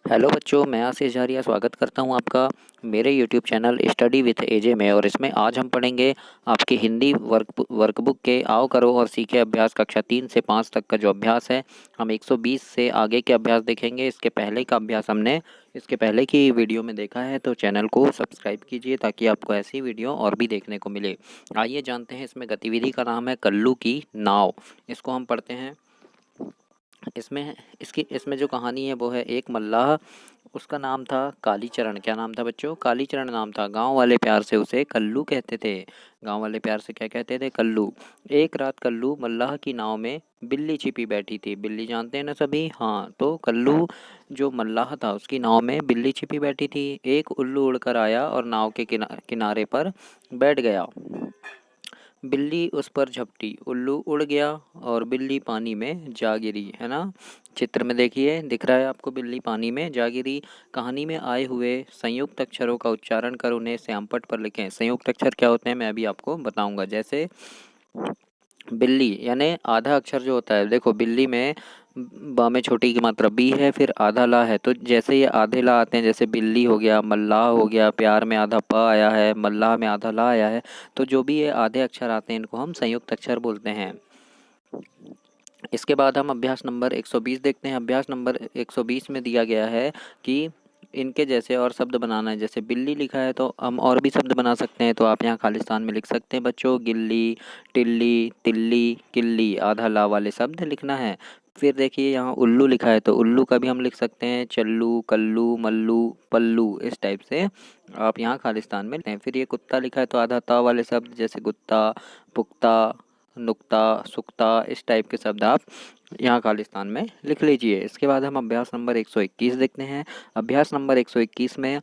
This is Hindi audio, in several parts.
हेलो बच्चों, मैं आशीष झारिया स्वागत करता हूं आपका मेरे यूट्यूब चैनल स्टडी विथ एजे में। और इसमें आज हम पढ़ेंगे आपकी हिंदी वर्कबुक के आओ करो और सीखे अभ्यास कक्षा 3 से 5 तक का जो अभ्यास है। हम 120 से आगे के अभ्यास देखेंगे। इसके पहले का अभ्यास हमने इसके पहले की वीडियो में देखा है, तो चैनल को सब्सक्राइब कीजिए ताकि आपको ऐसी वीडियो और भी देखने को मिले। आइए जानते हैं। इसमें गतिविधि का नाम है कल्लू की नाव। इसको हम पढ़ते हैं। इसमें जो कहानी है वो है एक मल्लाह, उसका नाम था कालीचरण। क्या नाम था बच्चों? कालीचरण नाम था। गांव वाले प्यार से उसे कल्लू कहते थे। गांव वाले प्यार से क्या कहते थे? कल्लू। एक रात कल्लू मल्लाह की नाव में बिल्ली छिपी बैठी थी। बिल्ली जानते हैं ना सभी? हाँ, तो कल्लू जो मल्लाह था उसकी नाव में बिल्ली छिपी बैठी थी। एक उल्लू उड़कर आया और नाव के किनारे पर बैठ गया। बिल्ली उस पर झपटी, उल्लू उड़ गया और बिल्ली पानी में जा गिरी। है ना? चित्र में देखिए, दिख रहा है आपको, बिल्ली पानी में जा गिरी। कहानी में आए हुए संयुक्त अक्षरों का उच्चारण कर उन्हें श्यामपट्ट पर लिखें। संयुक्त अक्षर क्या होते हैं मैं अभी आपको बताऊंगा। जैसे बिल्ली यानी आधा अक्षर जो होता है, देखो बिल्ली में बा में छोटी की मात्रा बी है, फिर आधा ला है। तो जैसे ये आधे ला आते हैं, जैसे बिल्ली हो गया, मल्लाह हो गया, प्यार में आधा प आया है, मल्लाह में आधा ला आया है। तो जो भी ये आधे अक्षर आते हैं इनको हम संयुक्त अक्षर बोलते हैं। इसके बाद हम अभ्यास नंबर 120 देखते हैं। अभ्यास नंबर 120 में दिया गया है कि इनके जैसे और शब्द बनाना है। जैसे बिल्ली लिखा है तो हम और भी शब्द बना सकते हैं, तो आप यहाँ खालिस्तान में लिख सकते हैं बच्चों। गिल्ली, टिल्ली, तिल्ली, किल्ली, आधा ला वाले शब्द लिखना है। फिर देखिए यहाँ उल्लू लिखा है तो उल्लू का भी हम लिख सकते हैं चल्लू, कल्लू, मल्लू, पल्लू, इस टाइप से आप यहाँ खालिस्तान में लिखें। फिर ये कुत्ता लिखा है तो आधा ता वाले शब्द जैसे गुत्ता, पुख्ता, नुक्ता, सुक्ता, इस टाइप के शब्द आप यहाँ खालिस्तान में लिख लीजिए। इसके बाद हम अभ्यास नंबर 121 देखते हैं। अभ्यास नंबर 121 में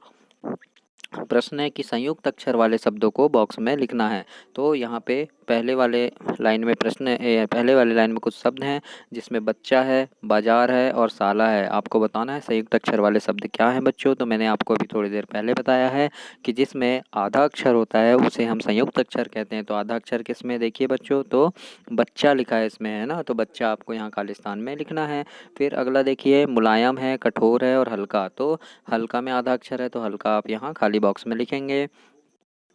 प्रश्न है कि संयुक्त अक्षर वाले शब्दों को बॉक्स में लिखना है। तो यहाँ पे पहले वाले लाइन में पहले वाले लाइन में कुछ शब्द हैं जिसमें बच्चा है, बाजार है और साला है। आपको बताना है संयुक्त अक्षर वाले शब्द क्या हैं बच्चों। तो मैंने आपको अभी थोड़ी देर पहले बताया है कि जिसमें आधा अक्षर होता है उसे हम संयुक्त अक्षर कहते हैं। तो आधा अक्षर किसमें देखिए बच्चों, तो बच्चा लिखा है इसमें, है ना? तो बच्चा आपको यहाँ खालिस्तान में लिखना है। फिर अगला देखिए, मुलायम है, कठोर है और हल्का। तो हल्का में आधा अक्षर है तो हल्का आप यहाँ खाली बॉक्स में लिखेंगे।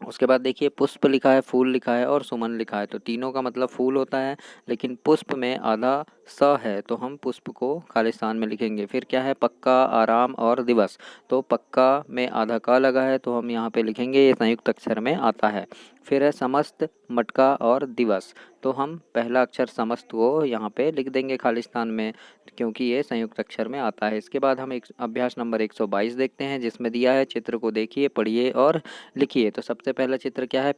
उसके बाद देखिए, पुष्प लिखा है, फूल लिखा है और सुमन लिखा है। तो तीनों का मतलब फूल होता है, लेकिन पुष्प में आधा स है तो हम पुष्प को खालिस्तान में लिखेंगे। फिर क्या है? पक्का, आराम और दिवस। तो पक्का में आधा का लगा है तो हम यहाँ पे लिखेंगे, ये संयुक्त अक्षर में आता है। फिर है समस्त, मटका और दिवस। तो हम पहला अक्षर समस्त को यहाँ पे लिख देंगे खालिस्तान में, क्योंकि ये संयुक्त अक्षर में आता है। इसके बाद हम एक अभ्यास नंबर 122 देखते हैं, जिसमें दिया है चित्र को देखिए, पढ़िए और लिखिए। तो सबसे पहला चित्र क्या है?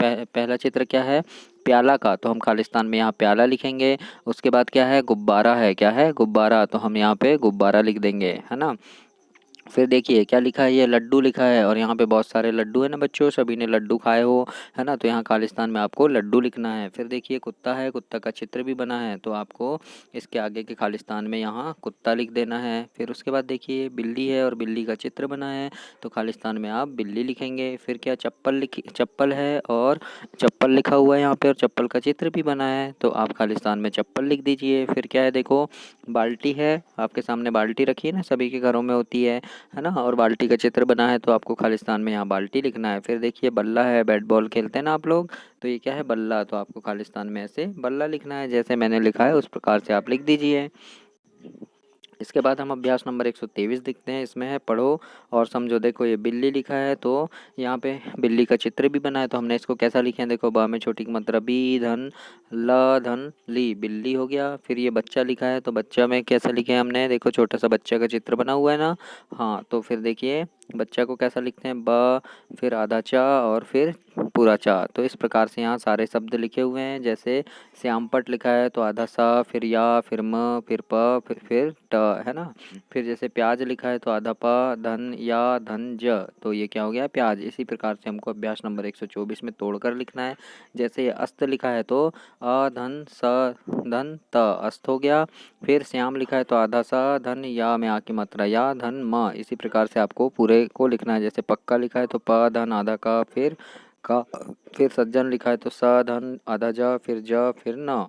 पहला चित्र क्या है? प्याला का। तो हम खालिस्तान में यहाँ प्याला लिखेंगे। उसके बाद क्या है? गुब्बारा है। क्या है? गुब्बारा। तो हम यहाँ पे गुब्बारा लिख देंगे, है ना? फिर देखिए क्या लिखा है, ये लड्डू लिखा है और यहाँ पे बहुत सारे लड्डू है ना बच्चों, सभी ने लड्डू खाए हो, है ना? तो यहाँ खालिस्तान में आपको लड्डू लिखना है। फिर देखिए कुत्ता है, कुत्ता का चित्र भी बना है तो आपको इसके आगे के खालिस्तान में यहाँ कुत्ता लिख देना है। फिर उसके बाद देखिए बिल्ली है और बिल्ली का चित्र बना है तो खालिस्तान में आप बिल्ली लिखेंगे। फिर क्या? चप्पल है और चप्पल लिखा हुआ है यहाँ पे और चप्पल का चित्र भी बना है तो आप खालिस्तान में चप्पल लिख दीजिए। फिर क्या है? देखो बाल्टी है आपके सामने, बाल्टी रखी है ना, सभी के घरों में होती है ना? और बाल्टी का चित्र बना है तो आपको खालिस्तान में यहाँ बाल्टी लिखना है। फिर देखिए बल्ला है, बैट बॉल खेलते हैं ना आप लोग, तो ये क्या है? बल्ला। तो आपको खालिस्तान में ऐसे बल्ला लिखना है, जैसे मैंने लिखा है उस प्रकार से आप लिख दीजिए। इसके बाद हम अभ्यास नंबर 123 देखते हैं। इसमें है पढ़ो और समझो। देखो ये बिल्ली लिखा है तो यहाँ पे बिल्ली का चित्र भी बना है तो हमने इसको कैसा लिखे हैं? देखो बा में छोटी की मात्रा बी, धन ल, धन ली, बिल्ली हो गया। फिर ये बच्चा लिखा है तो बच्चा में कैसा लिखे हैं हमने? देखो छोटा सा बच्चा का चित्र बना हुआ है ना। हाँ, तो फिर देखिए बच्चा को कैसा लिखते हैं? ब, फिर आधा चा और फिर पूरा चा। तो इस प्रकार से यहाँ सारे शब्द लिखे हुए हैं। जैसे श्यामपट्ट लिखा है तो आधा सा, फिर या, फिर म, फिर प, फिर ट, है ना? फिर जैसे प्याज लिखा है तो आधा प, धन या, धन ज। तो ये क्या हो गया? प्याज। इसी प्रकार से हमको अभ्यास नंबर 124 में तोड़कर लिखना है। जैसे ये अस्त लिखा है तो अ, धन स, धन त, अस्त हो गया। फिर श्याम लिखा है तो आधा सा, धन या में आ की मात्रा या, धन म। इसी प्रकार से आपको पूरे को लिखना है। जैसे पक्का लिखा है तो प, धन आधा का, फिर का। फिर सज्जन लिखा है तो स, धन आधा ज, फिर न।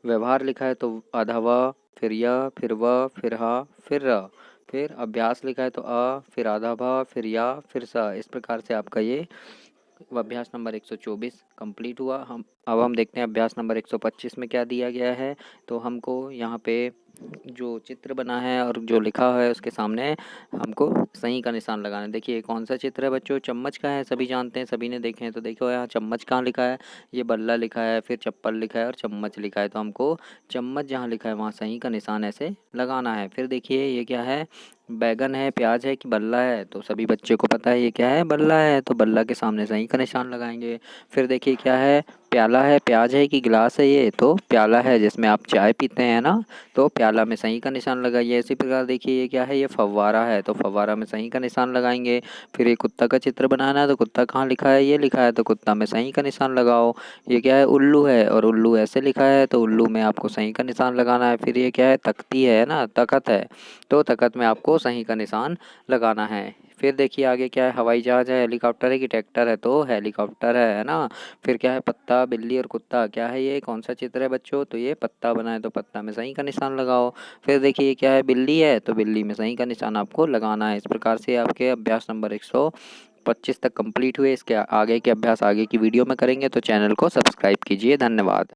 व्यवहार लिखा है तो आधा व, फिर य, फिर व, फिर ह, फिर र। फिर अभ्यास लिखा है तो अ, फिर आधा भा, फिर या, फिर स। इस प्रकार से आपका ये अभ्यास नंबर 124 कंप्लीट हुआ। हम देखते हैं अभ्यास नंबर 125 में क्या दिया गया है। तो हमको यहाँ पे जो चित्र बना है और जो लिखा है उसके सामने हमको सही का निशान लगाना है। देखिए कौन सा चित्र है बच्चों, चम्मच का है, सभी जानते हैं, सभी ने देखे हैं। तो देखो यहाँ चम्मच कहाँ लिखा है, ये बल्ला लिखा है, फिर चप्पल लिखा है और चम्मच लिखा है। तो हमको चम्मच जहाँ लिखा है वहाँ सही का निशान ऐसे लगाना है। फिर देखिए ये क्या है, बैगन है, प्याज है कि बल्ला है। तो सभी बच्चे को पता है ये क्या है, बल्ला है। तो बल्ला के सामने सही का निशान लगाएंगे। फिर देखिए क्या है, प्याला है, प्याज है कि गिलास है, ये तो प्याला है जिसमें आप चाय पीते हैं ना। तो प्याला में सही का निशान लगाइए। इसी प्रकार देखिए ये क्या है, ये फव्वारा है। तो फव्वारा में सही का निशान लगाएंगे। फिर ये कुत्ता का चित्र बनाना है तो कुत्ता कहाँ लिखा है, ये लिखा है, तो कुत्ता में सही का निशान लगाओ। ये क्या है, उल्लू है और उल्लू ऐसे लिखा है तो उल्लू में आपको सही का निशान लगाना है। फिर ये क्या है, तख्ती है ना, तखत है, तो तखत में आपको सही का निशान लगाना है। फिर देखिए आगे क्या है, हवाई जहाज़ है, हेलीकॉप्टर है कि ट्रैक्टर है, तो हेलीकॉप्टर है ना। फिर क्या है, पत्ता, बिल्ली और कुत्ता, क्या है ये, कौन सा चित्र है बच्चों, तो ये पत्ता बना है तो पत्ता में सही का निशान लगाओ। फिर देखिए ये क्या है, बिल्ली है, तो बिल्ली में सही का निशान आपको लगाना है। इस प्रकार से आपके अभ्यास नंबर 125 तक कंप्लीट हुए। इसके आगे के अभ्यास आगे की वीडियो में करेंगे, तो चैनल को सब्सक्राइब कीजिए। धन्यवाद।